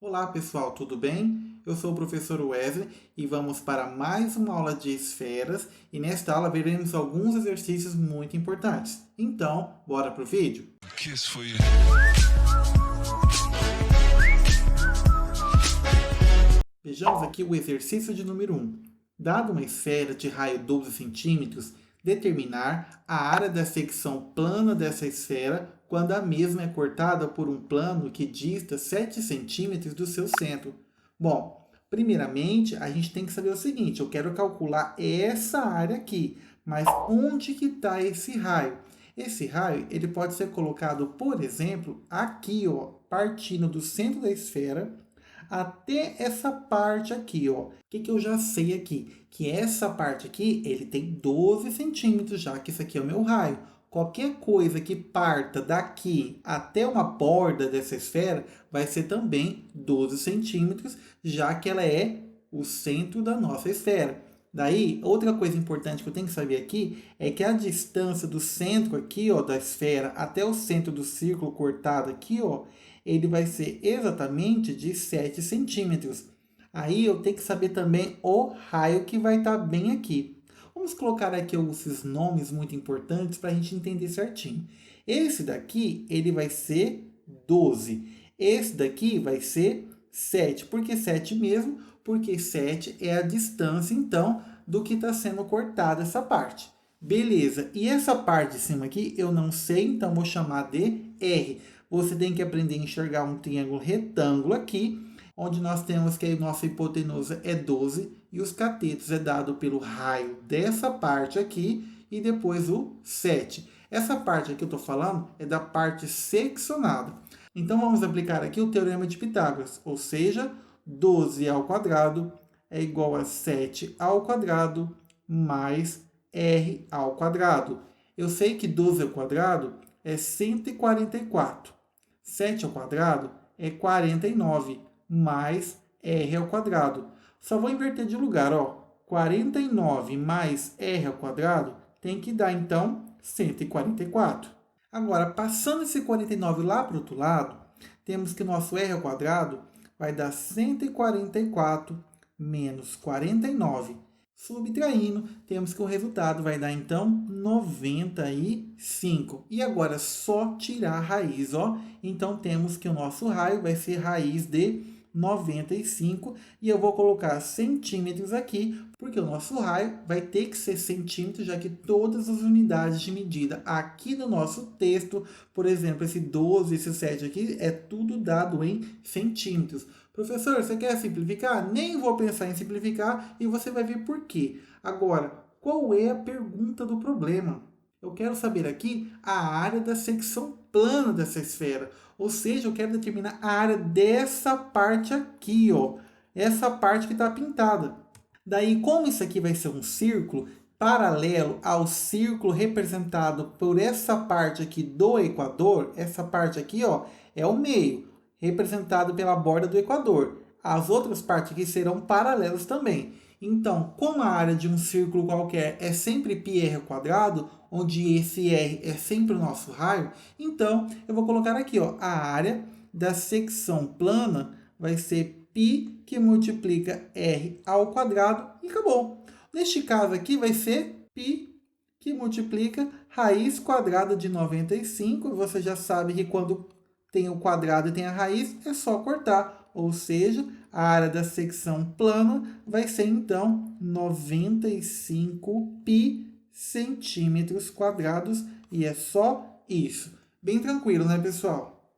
Olá pessoal, tudo bem? Eu sou o professor Wesley e vamos para mais uma aula de esferas e nesta aula veremos alguns exercícios muito importantes. Então, bora pro vídeo? Kiss for you. Vejamos aqui o exercício de número 1. Dado uma esfera de raio 12 centímetros, determinar a área da secção plana dessa esfera quando a mesma é cortada por um plano que dista 7 centímetros do seu centro. Bom, primeiramente a gente tem que saber o seguinte, eu quero calcular essa área aqui, mas onde que está esse raio? Esse raio ele pode ser colocado, por exemplo, aqui, ó, partindo do centro da esfera, até essa parte aqui, ó. O que eu já sei aqui? Que essa parte aqui, ele tem 12 centímetros, já que isso aqui é o meu raio. Qualquer coisa que parta daqui até uma borda dessa esfera vai ser também 12 centímetros, já que ela é o centro da nossa esfera. Daí, outra coisa importante que eu tenho que saber aqui é que a distância do centro aqui, ó, da esfera até o centro do círculo cortado aqui, ó, ele vai ser exatamente de 7 centímetros. Aí eu tenho que saber também o raio que vai estar bem aqui. Vamos colocar aqui esses nomes muito importantes para a gente entender certinho. Esse daqui, ele vai ser 12. Esse daqui vai ser 7. Por que 7 mesmo? Porque 7 é a distância, então, do que está sendo cortada essa parte. Beleza. E essa parte de cima aqui, eu não sei, então vou chamar de R. Você tem que aprender a enxergar um triângulo retângulo aqui, onde nós temos que a nossa hipotenusa é 12 e os catetos é dado pelo raio dessa parte aqui e depois o 7. Essa parte aqui que eu estou falando é da parte seccionada. Então, vamos aplicar aqui o teorema de Pitágoras, ou seja, 12 ao quadrado é igual a 7 ao quadrado mais r ao quadrado. Eu sei que 12 ao quadrado é 144. 7 ao quadrado é 49, mais r ao quadrado. Só vou inverter de lugar, ó. 49 mais r ao quadrado tem que dar, então, 144. Agora, passando esse 49 lá para o outro lado, temos que o nosso r ao quadrado vai dar 144 menos 49. Subtraindo, temos que o resultado vai dar, então, 95. E agora, só tirar a raiz, ó. Então, temos que o nosso raio vai ser raiz de 95. E eu vou colocar centímetros aqui, porque o nosso raio vai ter que ser centímetros, já que todas as unidades de medida aqui no nosso texto, por exemplo, esse 12, esse 7 aqui, é tudo dado em centímetros. Professor, você quer simplificar? Nem vou pensar em simplificar e você vai ver por quê. Agora, qual é a pergunta do problema? Eu quero saber aqui a área da secção plana dessa esfera. Ou seja, eu quero determinar a área dessa parte aqui, ó. Essa parte que está pintada. Daí, como isso aqui vai ser um círculo, paralelo ao círculo representado por essa parte aqui do equador, essa parte aqui, ó, é o meio, representado pela borda do equador. As outras partes aqui serão paralelas também. Então, como a área de um círculo qualquer é sempre πr ao quadrado, onde esse r é sempre o nosso raio, então eu vou colocar aqui, ó, a área da secção plana vai ser π que multiplica r ao quadrado e acabou. Neste caso aqui vai ser π que multiplica raiz quadrada de 95. Você já sabe que quando tem o quadrado e tem a raiz, é só cortar. Ou seja, a área da secção plana vai ser, então, 95 π centímetros quadrados. E é só isso. Bem tranquilo, né, pessoal?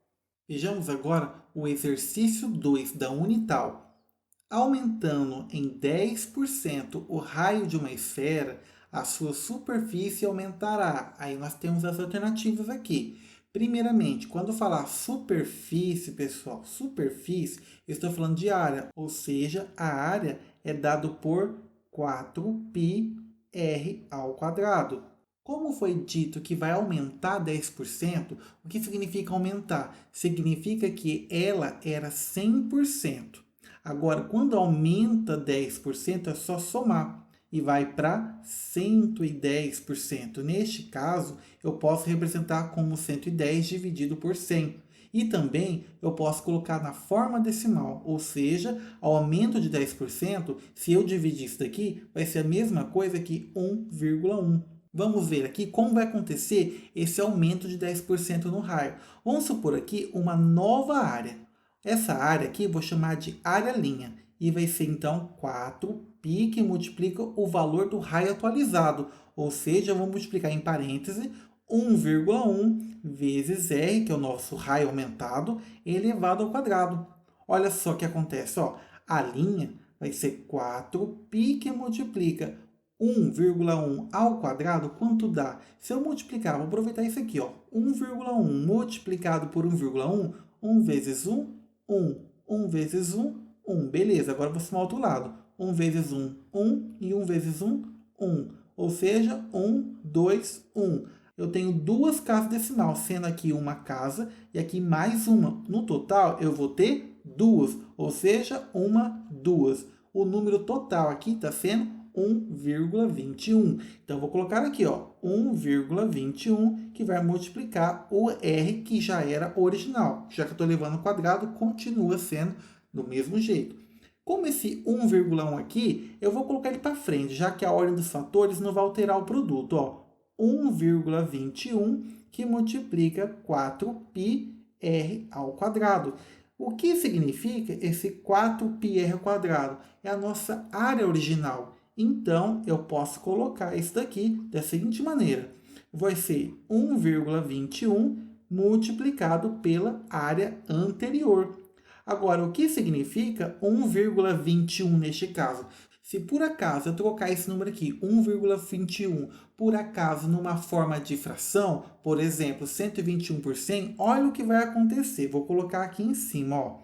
Vejamos agora o exercício 2 da Unital. Aumentando em 10% o raio de uma esfera, a sua superfície aumentará. Aí nós temos as alternativas aqui. Primeiramente, quando falar superfície, pessoal, superfície, eu estou falando de área, ou seja, a área é dado por 4πr ao quadrado. Como foi dito que vai aumentar 10%, o que significa aumentar? Significa que ela era 100%. Agora, quando aumenta 10%, é só somar e vai para 110%. Neste caso, eu posso representar como 110 dividido por 100. E também eu posso colocar na forma decimal, ou seja, aumento de 10%, se eu dividir isso daqui, vai ser a mesma coisa que 1,1. Vamos ver aqui como vai acontecer esse aumento de 10% no raio. Vamos supor aqui uma nova área. Essa área aqui eu vou chamar de área linha. E vai ser então 4π que multiplica o valor do raio atualizado. Ou seja, eu vou multiplicar em parêntese 1,1 vezes R, que é o nosso raio aumentado, elevado ao quadrado. Olha só o que acontece. Ó. A linha vai ser 4π que multiplica 1,1 ao quadrado, quanto dá? Se eu multiplicar, vou aproveitar isso aqui, ó, 1,1 multiplicado por 1,1, 1 vezes 1, 1. 1 vezes 1, 1. Beleza, agora eu vou somar o outro lado. 1 vezes 1, 1. E 1 vezes 1, 1. Ou seja, 1, 2, 1. Eu tenho duas casas decimais, sendo aqui uma casa e aqui mais uma. No total, eu vou ter duas, ou seja, uma, duas. O número total aqui está sendo 1,21. Então, vou colocar aqui, ó, 1,21, que vai multiplicar o R, que já era original. Já que eu estou levando ao quadrado, continua sendo do mesmo jeito. Como esse 1,1 aqui, eu vou colocar ele para frente, já que a ordem dos fatores não vai alterar o produto. Ó, 1,21, que multiplica 4πr ao quadrado. O que significa esse 4πr ao quadrado? É a nossa área original. Então, eu posso colocar isso daqui da seguinte maneira. Vai ser 1,21 multiplicado pela área anterior. Agora, o que significa 1,21 neste caso? Se por acaso eu trocar esse número aqui, 1,21, por acaso numa forma de fração, por exemplo, 121 por 100, olha o que vai acontecer. Vou colocar aqui em cima, ó.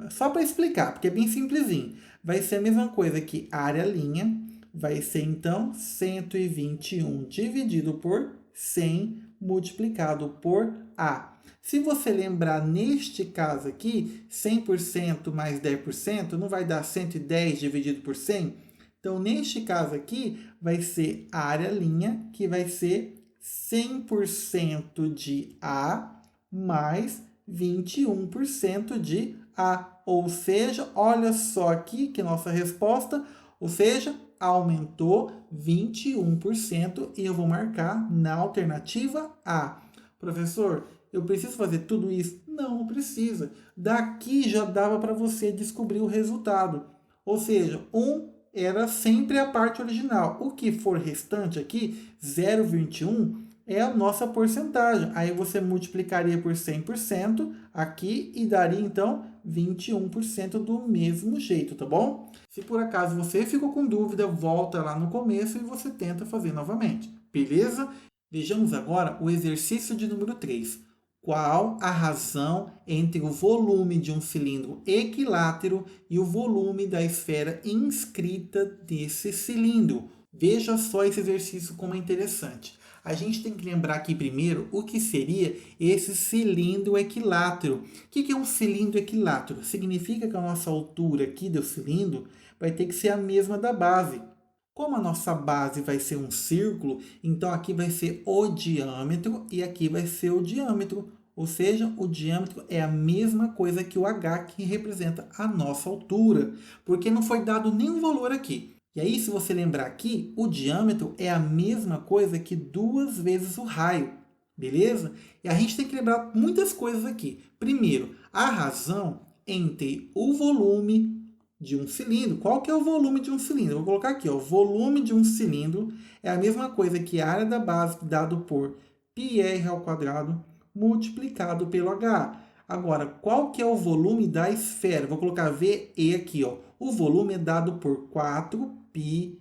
Só para explicar, porque é bem simplesinho. Vai ser a mesma coisa que área linha, vai ser então 121 dividido por 100 multiplicado por A. Se você lembrar, neste caso aqui, 100% mais 10% não vai dar 110 dividido por 100? Então, neste caso aqui, vai ser a área linha, que vai ser 100% de A mais 21% de A. Ou seja, olha só aqui que nossa resposta, ou seja, aumentou 21% e eu vou marcar na alternativa A. Professor, eu preciso fazer tudo isso? Não, não precisa. Daqui já dava para você descobrir o resultado. Ou seja, 1 era sempre a parte original. O que for restante aqui, 0,21, é a nossa porcentagem. Aí você multiplicaria por 100% aqui e daria, então, 21% do mesmo jeito, tá bom? Se por acaso você ficou com dúvida, volta lá no começo e você tenta fazer novamente, beleza? Vejamos agora o exercício de número 3. Qual a razão entre o volume de um cilindro equilátero e o volume da esfera inscrita desse cilindro? Veja só esse exercício como é interessante. A gente tem que lembrar aqui primeiro o que seria esse cilindro equilátero. O que é um cilindro equilátero? Significa que a nossa altura aqui do cilindro vai ter que ser a mesma da base. Como a nossa base vai ser um círculo, então aqui vai ser o diâmetro e aqui vai ser o diâmetro. Ou seja, o diâmetro é a mesma coisa que o h, que representa a nossa altura, porque não foi dado nenhum valor aqui. E aí, se você lembrar aqui, o diâmetro é a mesma coisa que 2 vezes o raio, beleza? E a gente tem que lembrar muitas coisas aqui. Primeiro, a razão entre o volume de um cilindro. Qual que é o volume de um cilindro? Vou colocar aqui, ó, volume de um cilindro é a mesma coisa que a área da base dado por πr ao quadrado multiplicado pelo h. Agora, qual que é o volume da esfera? Vou colocar VE aqui, ó. O volume é dado por 4πr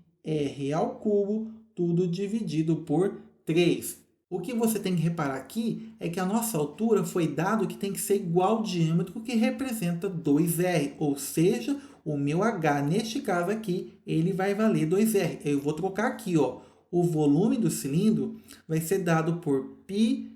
ao cubo, tudo dividido por 3. O que você tem que reparar aqui é que a nossa altura foi dado que tem que ser igual ao diâmetro, que representa 2r, ou seja, o meu h, neste caso aqui, ele vai valer 2r. Eu vou trocar aqui, ó. O volume do cilindro vai ser dado por πr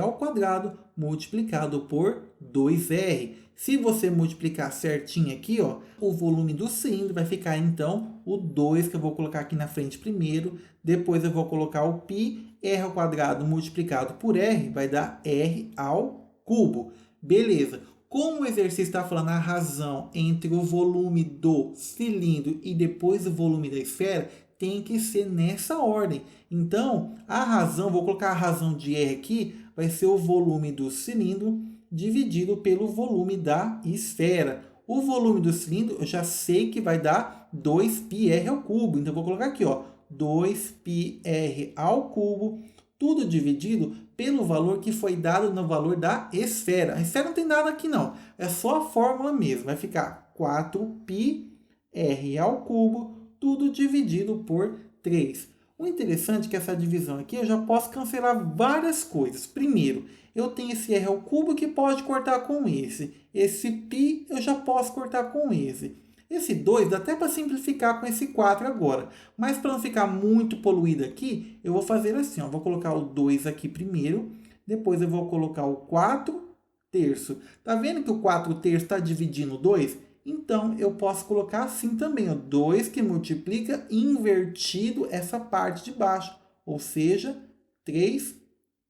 ao quadrado multiplicado por 2r. Se você multiplicar certinho aqui, ó, o volume do cilindro vai ficar, então, o 2, que eu vou colocar aqui na frente primeiro. Depois eu vou colocar o πr ao quadrado multiplicado por r, vai dar r ao cubo. Beleza. Como o exercício está falando a razão entre o volume do cilindro e depois o volume da esfera, tem que ser nessa ordem. Então, a razão, vou colocar a razão de R aqui, vai ser o volume do cilindro dividido pelo volume da esfera. O volume do cilindro eu já sei que vai dar 2πr ao cubo. Então, eu vou colocar aqui, ó, 2πr ao cubo, tudo dividido pelo valor que foi dado no valor da esfera. A esfera não tem nada aqui não, é só a fórmula mesmo. Vai ficar 4πr ao cubo, tudo dividido por 3. O interessante é que essa divisão aqui eu já posso cancelar várias coisas. Primeiro, eu tenho esse r ao cubo que pode cortar com esse. Esse π eu já posso cortar com esse. Esse 2 dá até para simplificar com esse 4 agora. Mas para não ficar muito poluído aqui, eu vou fazer assim. Ó, vou colocar o 2 aqui primeiro. Depois eu vou colocar o 4 terço. Tá vendo que o 4 terço está dividindo 2? Então, eu posso colocar assim também. Ó, 2 que multiplica invertido essa parte de baixo. Ou seja, 3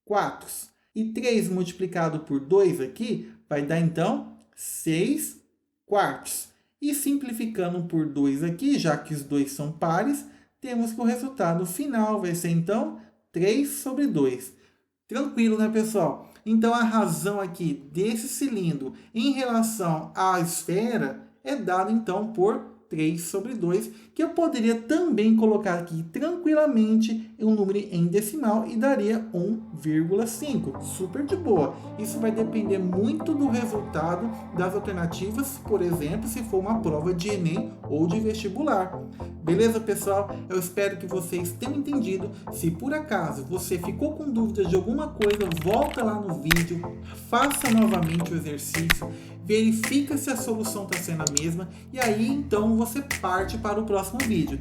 quartos. E 3 multiplicado por 2 aqui vai dar, então, 6 quartos. E simplificando por 2 aqui, já que os dois são pares, temos que o resultado final vai ser, então, 3 sobre 2. Tranquilo, né, pessoal? Então, a razão aqui desse cilindro em relação à esfera é dada, então, por 3 sobre 2, que eu poderia também colocar aqui tranquilamente um número em decimal e daria 1,5. Super de boa. Isso vai depender muito do resultado das alternativas, por exemplo, se for uma prova de Enem ou de vestibular. Beleza, pessoal? Eu espero que vocês tenham entendido. Se por acaso você ficou com dúvidas de alguma coisa, volta lá no vídeo, faça novamente o exercício, verifica se a solução está sendo a mesma e aí então você parte para o próximo vídeo.